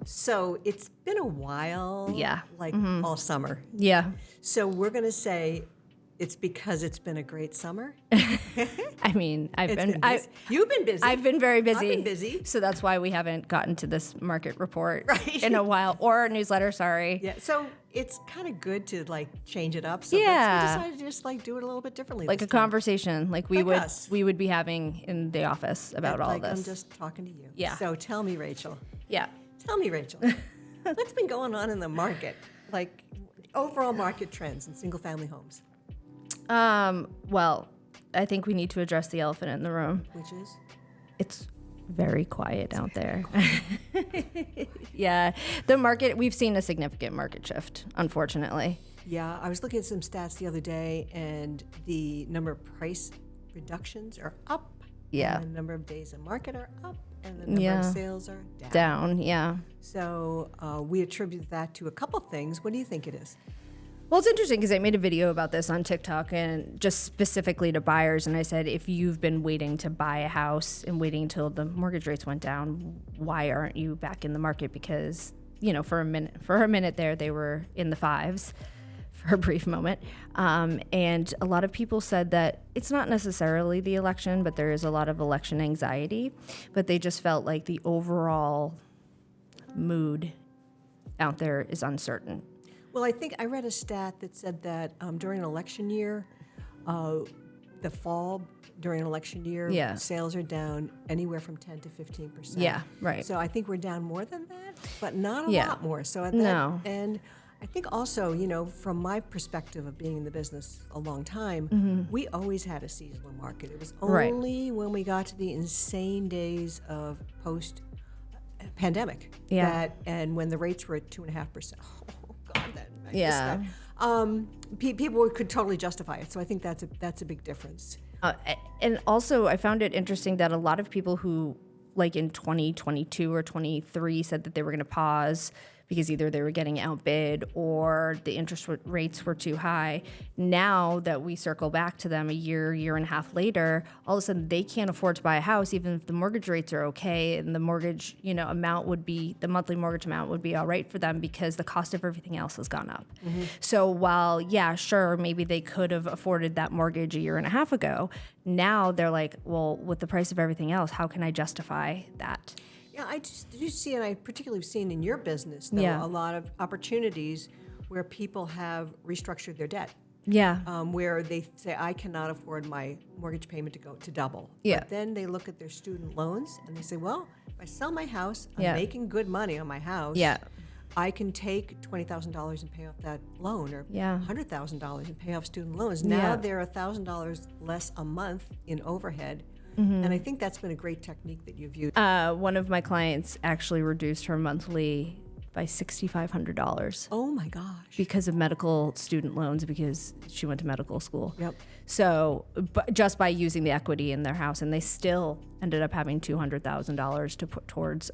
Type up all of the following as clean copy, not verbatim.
So it's been a while. Yeah. Like all summer. Yeah. So we're going to say it's because it's been a great summer. I mean, You've been busy. I've been very busy. I've been busy. So that's why we haven't gotten to this market report Right. in a while, or a newsletter, sorry. Yeah. So it's kind of good to like change it up. So Yeah. we decided to just like do it a little bit differently. Like this a time. conversation like us. we would be having in the office about all like this. I'm just talking to you. Yeah. So tell me, Rachel. Yeah. Tell me, Rachel. What's been going on in the market? Like overall market trends in single family homes, Well, I think we need to address the elephant in the room. which is It's very quiet out there. Yeah. The market, we've seen a significant market shift, unfortunately. yeah. I was looking at some stats the other day, and the number of price reductions are up. Yeah. And the number of days in market are up, and the number Yeah. of sales are down. Down, yeah. So we attribute that to a couple things. What do you think it is? Well, it's interesting because I made a video about this on TikTok and just specifically to buyers. And I said, if you've been waiting to buy a house and waiting until the mortgage rates went down, why aren't you back in the market? Because, you know, for a minute there, they were in the fives for a brief moment. And a lot of people said that it's not necessarily the election, but there is a lot of election anxiety. But they just felt like the overall mood out there is uncertain. Well, I think I read a stat that said that during an election year, the fall during an election year, Yeah. sales are down anywhere from 10 to 15%. Yeah, right. So I think we're down more than that, but not a Yeah. lot more. So No. And I think also, you know, from my perspective of being in the business a long time, we always had a seasonal market. It was Right. only when we got to the insane days of post-pandemic and when the rates were at 2.5%. Oh God, that I miss Yeah. that. People could totally justify it. So I think that's a big difference. And also, I found it interesting that a lot of people who, like in 2022 or 23, said that they were going to pause because either they were getting outbid or the interest rates were too high. Now that we circle back to them a year and a half later, all of a sudden they can't afford to buy a house, even if the mortgage rates are okay and the mortgage, the monthly mortgage amount would be all right for them because the cost of everything else has gone up. Mm-hmm. So while, yeah, sure, maybe they could have afforded that mortgage a year and a half ago, now they're like, well, with the price of everything else, how can I justify that? Yeah, I just do see, and I particularly have seen in your business, though, Yeah. a lot of opportunities where people have restructured their debt. Yeah. Where they say, I cannot afford my mortgage payment to double. Yeah. But then they look at their student loans and they say, well, if I sell my house, I'm Yeah. making good money on my house. Yeah. I can take $20,000 and pay off that loan, or Yeah. $100,000 and pay off student loans. Now Yeah. they're $1,000 less a month in overhead. Mm-hmm. And I think that's been a great technique that you've used. One of my clients actually reduced her monthly by $6,500 Oh my gosh. because of medical student loans because she went to medical school. Yep. So just by using the equity in their house, and they still ended up having $200,000 to put towards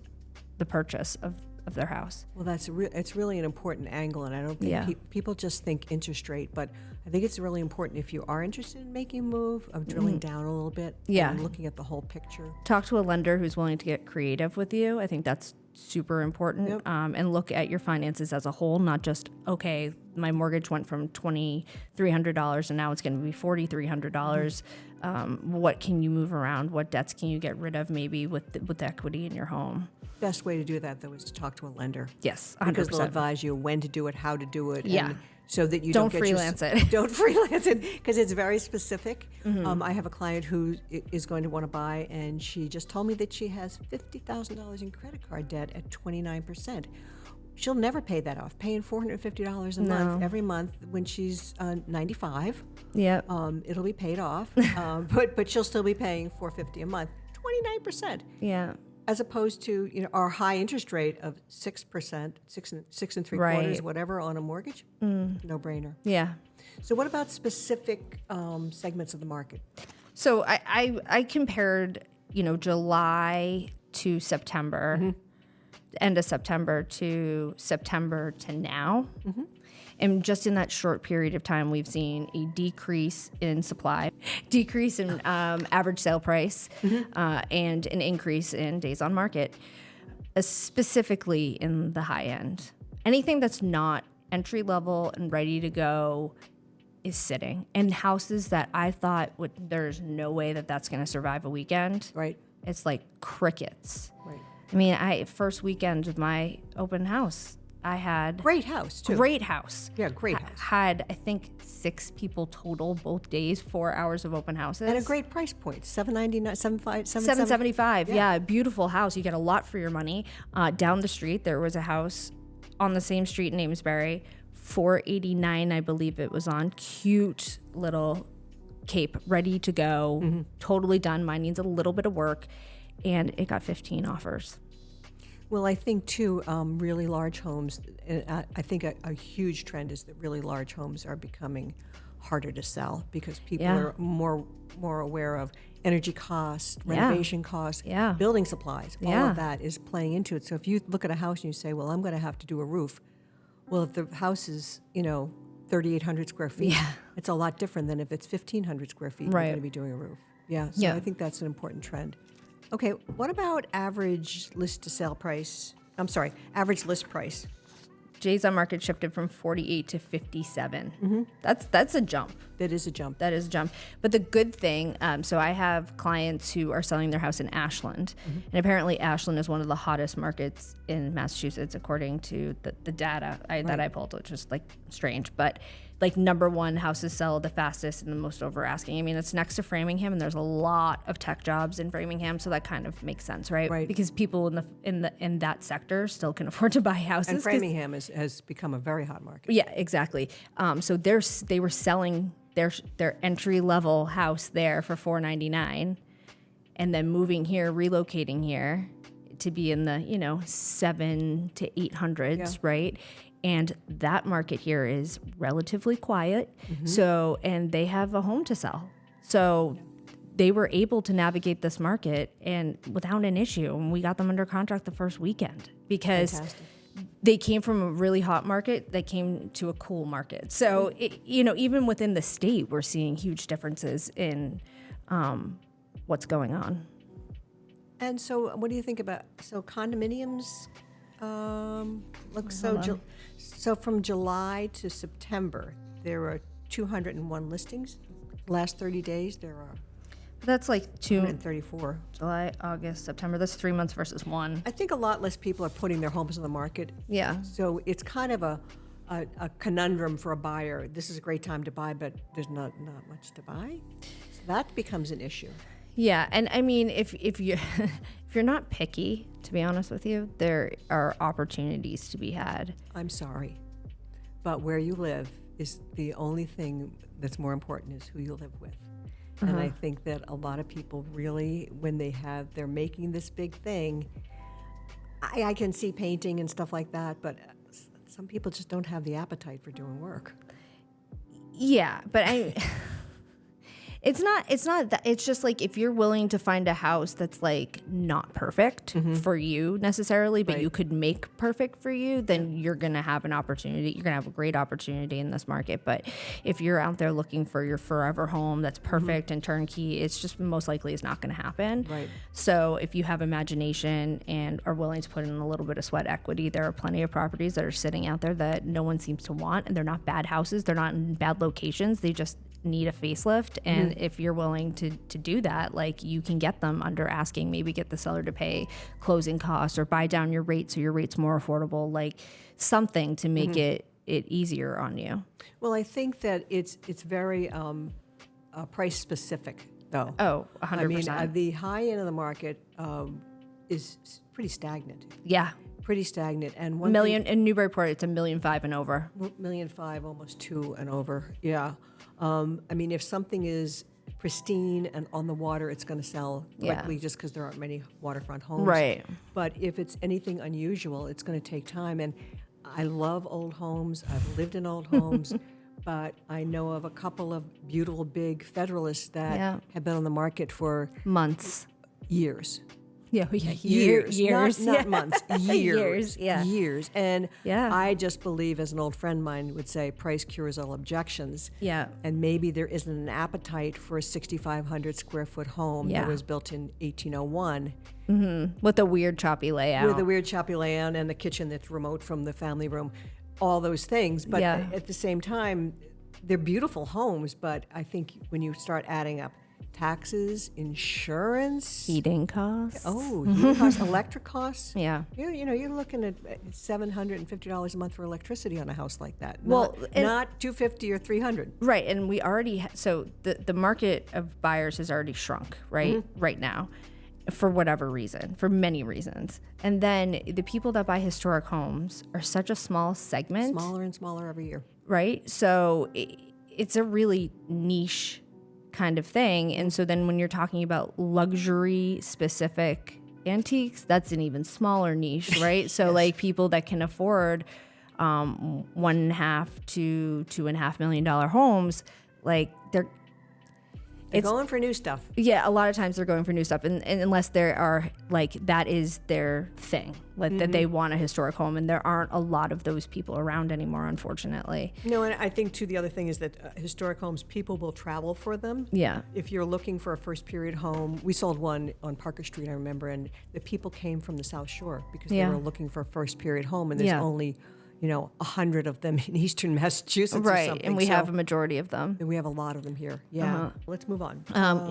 the purchase of their house. Well, it's really an important angle, and I don't think Yeah. people just think interest rate, but I think it's really important if you are interested in making a move, of drilling down a little bit Yeah. and looking at the whole picture. Talk to a lender who's willing to get creative with you. I think that's super important. Yep. And look at your finances as a whole, not just, okay, my mortgage went from $2,300 and now it's going to be $4,300. What can you move around? What debts can you get rid of maybe with the equity in your home? Best way to do that, though, is to talk to a lender. Yes, 100%. Because they'll advise you when to do it, how to do it. Yeah. And so that you Don't don't get freelance it. Don't freelance it, because it's very specific. Mm-hmm. I have a client who is going to want to buy, and she just told me that she has $50,000 in credit card debt at 29%. She'll never pay that off, paying $450 a month every month when she's 95. Yep. It'll be paid off, but she'll still be paying $450 a month, 29%. Yeah. As opposed to our high interest rate of 6%, 6.75%, Right. whatever on a mortgage, no brainer. Yeah. So what about specific segments of the market? So I compared, July to September, end of September to September to now. And just in that short period of time, we've seen a decrease in supply, decrease in average sale price, and an increase in days on market, specifically in the high end. Anything that's not entry level and ready to go is sitting. And houses that I thought there's no way that that's going to survive a weekend. Right. It's like crickets. Right. I mean, first weekend of my open house, I had Great house, too. great house. Yeah, great house. Had, I think, 6 people total both days, 4 hours of open houses. And a great price point, $799, $775, $775. Yeah, beautiful house. You get a lot for your money. Down the street, there was a house on the same street in Amesbury, $489, I believe it was on. Cute little cape, ready to go, totally done. Mine needs a little bit of work, and it got 15 offers. Well, I think, too, really large homes, I think a huge trend is that really large homes are becoming harder to sell because people are more aware of energy costs, renovation costs, building supplies. All of that is playing into it. So if you look at a house and you say, well, I'm going to have to do a roof. Well, if the house is, 3,800 square feet, it's a lot different than if it's 1,500 square feet, you're going to be doing a roof. Yeah, so I think that's an important trend. Okay, what about average list price? Days on market shifted from 48 to 57. That's a jump. That is a jump. That is a jump. But the good thing, so I have clients who are selling their house in Ashland. And apparently Ashland is one of the hottest markets in Massachusetts, according to the data that I pulled, which is like strange. But like number one, houses sell the fastest and the most over asking. I mean, it's next to Framingham, and there's a lot of tech jobs in Framingham, so that kind of makes sense, right? Right. Because people in that sector still can afford to buy houses. And Framingham has become a very hot market. Yeah, exactly. So they were selling their entry level house there for $499, and then moving here, relocating here to be in the 700 to 800s, right? And that market here is relatively quiet. So, and they have a home to sell. So they were able to navigate this market and without an issue. And we got them under contract the first weekend because they came from a really hot market that came to a cool market. So, even within the state, we're seeing huge differences in what's going on. And so what do you think about, condominiums? So from July to September, there are 201 listings. Last 30 days, there are That's like 234. July, August, September. That's 3 months versus 1. I think a lot less people are putting their homes on the market. Yeah. So it's kind of a conundrum for a buyer. This is a great time to buy, but there's not much to buy. So that becomes an issue. Yeah, and I mean, if you if you're not picky, to be honest with you, there are opportunities to be had. I'm sorry, but where you live is the only thing that's more important is who you live with. And I think that a lot of people really, when they're making this big thing, I can see painting and stuff like that, but some people just don't have the appetite for doing work. Yeah, but it's not that. It's just like if you're willing to find a house that's like not perfect for you necessarily, but you could make perfect for you, then you're going to have an opportunity. You're going to have a great opportunity in this market. But if you're out there looking for your forever home that's perfect and turnkey, it's just most likely is not going to happen. Right. So if you have imagination and are willing to put in a little bit of sweat equity, there are plenty of properties that are sitting out there that no one seems to want, and they're not bad houses. They're not in bad locations. They just need a facelift, and if you're willing to do that, like, you can get them under asking, maybe get the seller to pay closing costs or buy down your rate so your rate's more affordable, like something to make it easier on you. Well, I think that it's very price specific, though. Oh, 100%. I mean, the high end of the market is pretty stagnant. Yeah. Pretty stagnant. And in Newburyport, it's $1.5 million and over. $1.5 million, almost $2 million and over. Yeah. I mean, if something is pristine and on the water, it's going to sell quickly just because there aren't many waterfront homes. Right. But if it's anything unusual, it's going to take time. And I love old homes. I've lived in old homes. But I know of a couple of beautiful big Federalists that have been on the market for months. Years. Yeah, yeah, years. Not yeah. months, years. Years, yeah. Years. And Yeah. I just believe, as an old friend of mine would say, price cures all objections. Yeah. And maybe there isn't an appetite for a 6,500 square foot home Yeah. that was built in 1801 With a weird choppy layout. with a weird choppy layout and the kitchen that's remote from the family room, all those things. But Yeah. at the same time, they're beautiful homes. But I think when you start adding up taxes, insurance, Heating costs. heating costs, electric costs. Yeah. You're looking at $750 a month for electricity on a house like that. Well, and- not $250 or $300. Right, and we already so the market of buyers has already shrunk, right? Right now, for whatever reason, for many reasons. And then the people that buy historic homes are such a small segment, Smaller and smaller every year. right? So it's a really niche kind of thing. And so then when you're talking about luxury specific antiques, that's an even smaller niche, right? So like people that can afford $1.5 to $2.5 million homes, like They're going for new stuff. yeah, a lot of times they're going for new stuff, and unless there are like that is their thing, like that they want a historic home, and there aren't a lot of those people around anymore, unfortunately. No, and I think too the other thing is that historic homes, people will travel for them. Yeah, If you're looking for a first period home, we sold one on Parker Street, I remember, and the people came from the South Shore because Yeah. they were looking for a first period home, and there's Yeah. only 100 of them in eastern Massachusetts or right, something. and we So- have a majority of them. and we have a lot of them here. Yeah. Let's move on.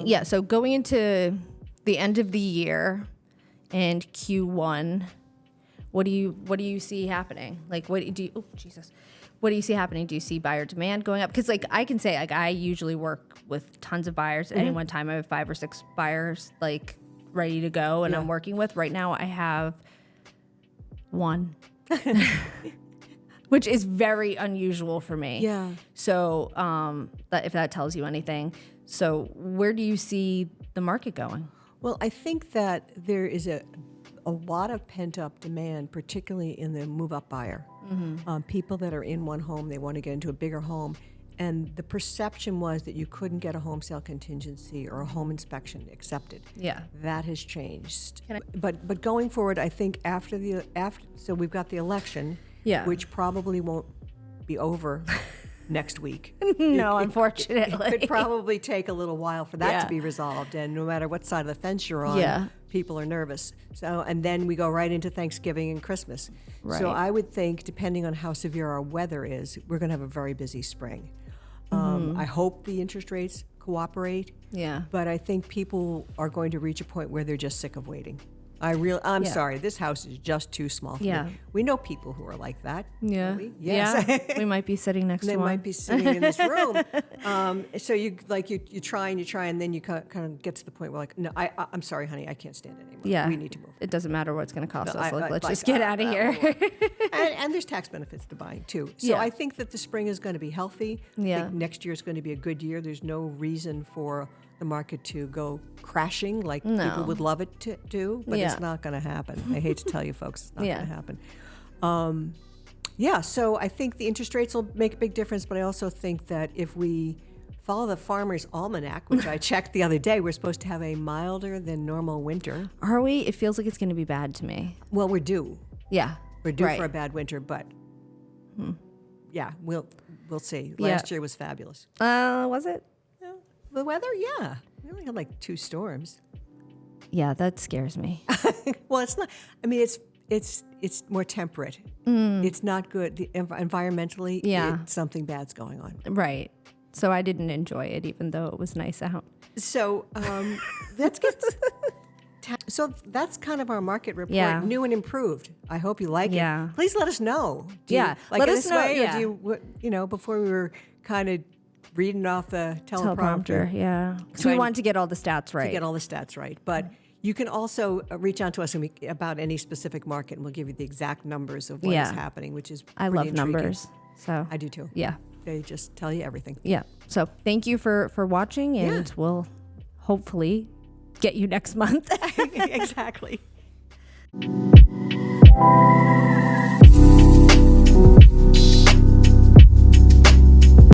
Yeah, so going into the end of the year and Q1, what do you see happening? Like, what do you? Oh, Jesus. What do you see happening? Do you see buyer demand going up? Because like I can say, like I usually work with tons of buyers. At any one time, I have 5 or 6 buyers like ready to go, and I'm working with. Right now, I have one, which is very unusual for me. Yeah. So that if that tells you anything, so where do you see the market going? Well, I think that there is a lot of pent-up demand, particularly in the move-up buyer. People that are in one home, they want to get into a bigger home. And the perception was that you couldn't get a home sale contingency or a home inspection accepted. Yeah. That has changed. But going forward, I think after so we've got the election, Yeah. which probably won't be over next week. No, It unfortunately. could probably take a little while for that Yeah. to be resolved, and no matter what side of the fence you're on, Yeah. people are nervous. So, and then we go right into Thanksgiving and Christmas. Right. So I would think, depending on how severe our weather is, we're going to have a very busy spring. I hope the interest rates cooperate, Yeah. but I think people are going to reach a point where they're just sick of waiting. I'm Yeah. sorry, this house is just too small for Yeah. me. We know people who are like that. Yeah. don't we? Yes. Yeah. We might be sitting next They to one. might be sitting in this room. So you try and then you kind of get to the point where like, no, I'm sorry, honey, I can't stand it anymore. Yeah. We need to move. It doesn't matter what it's going to cost us. I- Like, I- let's like, just get out of here. and there's tax benefits to buying too. So Yeah. I think that the spring is going to be healthy. I Yeah. think next year is going to be a good year. There's no reason for the market to go crashing like people would love it to do, but Yeah. it's not going to happen. I hate to tell you folks, it's not Yeah. going to happen. So I think the interest rates will make a big difference, but I also think that if we follow the Farmer's Almanac, which I checked the other day, we're supposed to have a milder than normal winter. Are we? It feels like it's going to be bad to me. Well, we're due. Yeah. We're due Right. for a bad winter, but yeah, we'll see. Yeah. Last year was fabulous. Was it? The weather, yeah, we only had like 2 storms. Yeah, that scares me. Well, it's not. I mean, it's more temperate. It's not good. Environmentally, Yeah. something bad's going on. Right. So I didn't enjoy it, even though it was nice out. So let's get. So that's kind of our market report, Yeah. new and improved. I hope you like Yeah. it. Please let us know. Do Yeah. you like Let it us this know, way, yeah. or do you, before we were kind of reading off the teleprompter. Yeah. Because Trying we want to get all the stats right. to get all the stats right. But you can also reach out to us about any specific market, and we'll give you the exact numbers of what is Yeah. happening, which is I pretty love intriguing. numbers. So I do too. yeah. They just tell you everything. Yeah. So thank you for watching, and Yeah. we'll hopefully get you next month. Exactly.